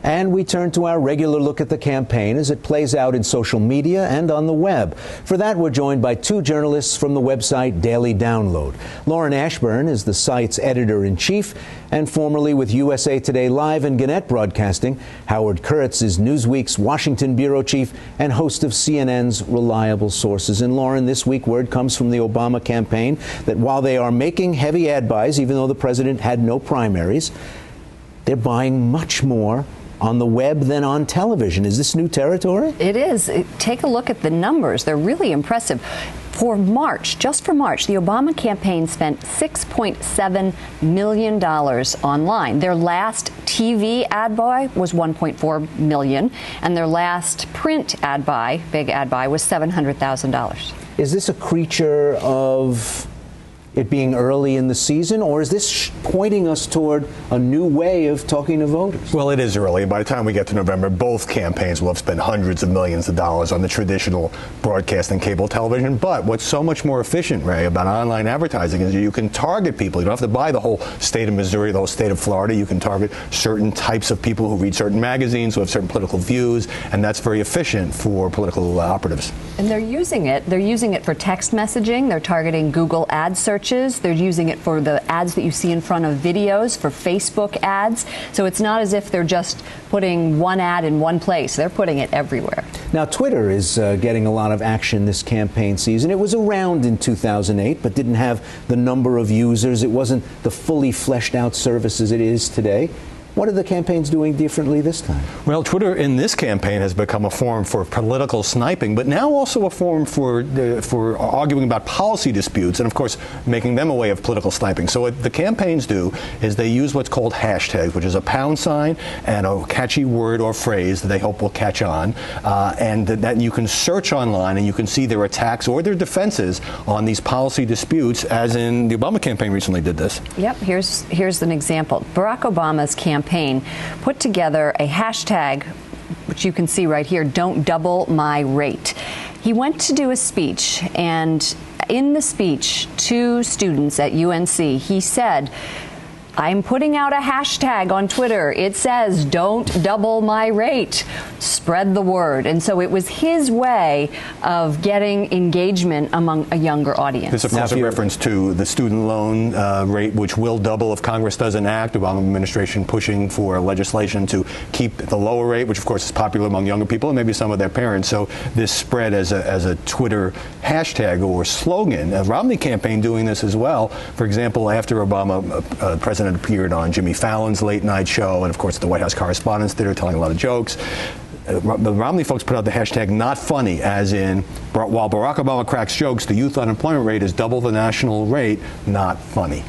And we turn to our regular look at the campaign as it plays out in social media and on the web. For that, we're joined by two journalists from the website Daily Download. Lauren Ashburn is the site's editor-in-chief, and formerly with USA Today Live and Gannett Broadcasting, Howard Kurtz is Newsweek's Washington bureau chief and host of CNN's Reliable Sources. And Lauren, this week word comes from the Obama campaign that while they are making heavy ad buys, even though the president had no primaries, they're buying much more on the web than on television. Is this new territory? It is. Take a look at the numbers. They're really impressive. For March, just for March, the Obama campaign spent $6.7 million online. Their last TV ad buy was $1.4 million, and their last print ad buy, big ad buy, was $700,000. Is this a creature of it being early in the season, or is this pointing us toward a new way of talking to voters? Well, it is early. By the time we get to November, both campaigns will have spent hundreds of millions of dollars on the traditional broadcast and cable television. But what's so much more efficient, Ray, about online advertising is you can target people. You don't have to buy the whole state of Missouri, the whole state of Florida. You can target certain types of people who read certain magazines, who have certain political views, and that's very efficient for political operatives. And they're using it. They're using it for text messaging. They're targeting Google ad searches. They're using it for the ads that you see in front of videos, for Facebook ads. So it's not as if they're just putting one ad in one place. They're putting it everywhere. Now, Twitter is getting a lot of action this campaign season. It was around in 2008, but didn't have the number of users. It wasn't the fully fleshed out service as it is today. What are the campaigns doing differently this time? Well, Twitter in this campaign has become a forum for political sniping, but now also a forum for arguing about policy disputes and, of course, making them a way of political sniping. So what the campaigns do is they use what's called hashtags, which is a pound sign and a catchy word or phrase that they hope will catch on, and that you can search online and you can see their attacks or their defenses on these policy disputes, as in the Obama campaign recently did this. Yep, here's an example. Barack Obama's campaign put together a hashtag, which you can see right here, "Don't Double My Rate." He went to do a speech, and in the speech to students at UNC, he said, "I'm putting out a hashtag on Twitter. It says, 'Don't double my rate.' Spread the word." And so it was his way of getting engagement among a younger audience. This is, of course, a reference to the student loan rate, which will double if Congress doesn't act. The Obama administration pushing for legislation to keep the lower rate, which, of course, is popular among younger people and maybe some of their parents. So this spread as a Twitter hashtag or slogan. The Romney campaign doing this as well. For example, after Obama, President appeared on Jimmy Fallon's late night show and, of course, the White House Correspondents' Theater, telling a lot of jokes. The Romney folks put out the hashtag "not funny," as in, while Barack Obama cracks jokes, the youth unemployment rate is double the national rate. Not funny.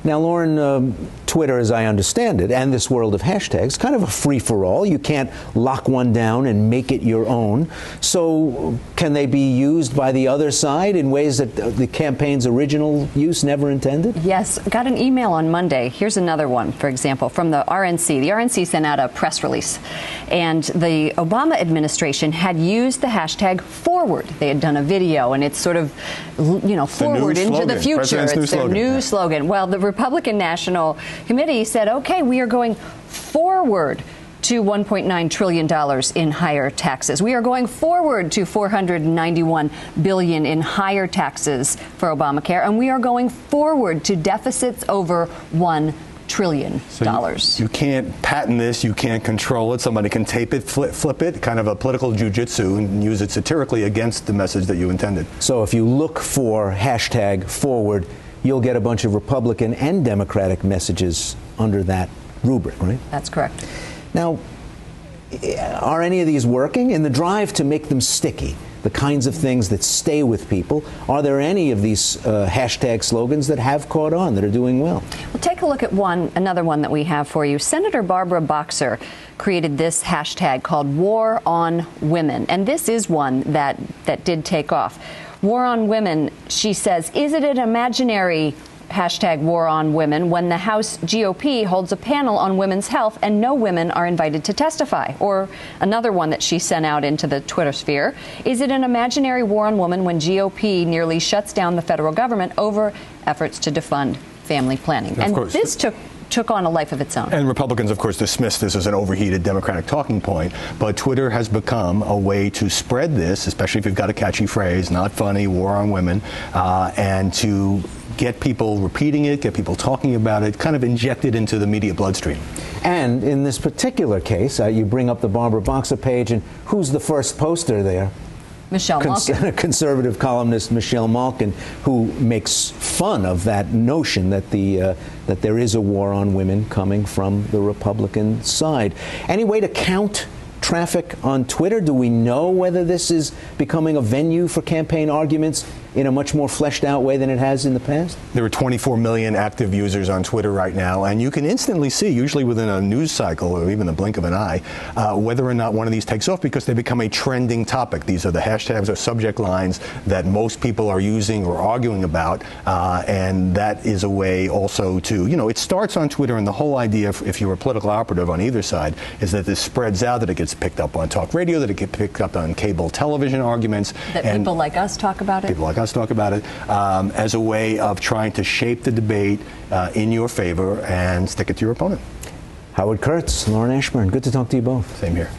Now, Lauren, Twitter, as I understand it, and this world of hashtags, kind of a free-for-all. You can't lock one down and make it your own. So can they be used by the other side in ways that the campaign's original use never intended? Yes. Got an email on Monday. Here's another one, for example, from the RNC. The RNC sent out a press release, and the Obama administration had used the hashtag forward. They had done a video, and it's sort of, forward into the future. It's their new slogan. Well, the Republican National Committee said, okay, we are going forward to $1.9 trillion in higher taxes. We are going forward to $491 billion in higher taxes for Obamacare, and we are going forward to deficits over $1 trillion. So you can't patent this, you can't control it. Somebody can tape it, flip it, kind of a political jujitsu, and use it satirically against the message that you intended. So if you look for hashtag forward, you'll get a bunch of Republican and Democratic messages under that rubric, right? That's correct. Now, are any of these working? In the drive to make them sticky, the kinds of things that stay with people, are there any of these hashtag slogans that have caught on, that are doing well? Well, take a look at another one that we have for you. Senator Barbara Boxer created this hashtag called War on Women, and this is one that did take off. War on Women, she says, is it an imaginary hashtag War on Women when the House GOP holds a panel on women's health and no women are invited to testify? Or another one that she sent out into the Twitter sphere, is it an imaginary war on women when GOP nearly shuts down the federal government over efforts to defund family planning? And this took took on a life of its own. And Republicans, of course, dismiss this as an overheated Democratic talking point, but Twitter has become a way to spread this, especially if you've got a catchy phrase, not funny, war on women, and to get people repeating it, get people talking about it, kind of inject it into the media bloodstream. And in this particular case, you bring up the Barbara Boxer page, and who's the first poster there? Michelle Malkin. Conservative columnist Michelle Malkin, who makes fun of that notion that that there is a war on women coming from the Republican side. Any way to count traffic on Twitter? Do we know whether this is becoming a venue for campaign arguments in a much more fleshed out way than it has in the past? There are 24 million active users on Twitter right now, and you can instantly see, usually within a news cycle or even the blink of an eye, whether or not one of these takes off, because they become a trending topic. These are the hashtags or subject lines that most people are using or arguing about, and that is a way also to, it starts on Twitter, and the whole idea, if you're a political operative on either side, is that this spreads out, that it gets picked up on talk radio, that it gets picked up on cable television arguments. That people like us talk about it. People like us talk about it as a way of trying to shape the debate in your favor and stick it to your opponent. Howard Kurtz, Lauren Ashburn, good to talk to you both. Same here.